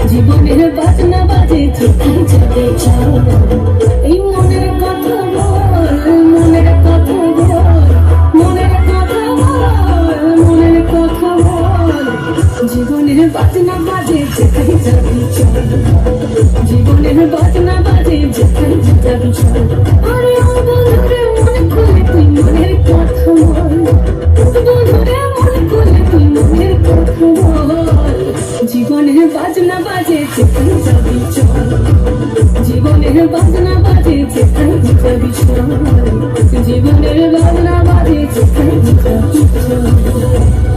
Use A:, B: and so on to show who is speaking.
A: জীবনের বাজনা বাজে যেখানে যাবে চল, এই মনের কথা বল, মনের কথা বল, মনের কথা বল, মনের কথা বল। জীবনের বাজনা বাজে যেখানে যাবি চল, জীবনের বাজনা বাজে যেখানে যাবি চল। আরে ও বন্ধুরে মনে করে তুই মনের কথা বল, বন্ধুরে মনে করে তুই মনের কথা বল। জীবনের বাজনা বাজে যেখানে যাবি চল, জীবনের বাজনা বাজে যেখানে যাবি চল, জীবনের বাজনা বাজে যেখানে যাবি চল।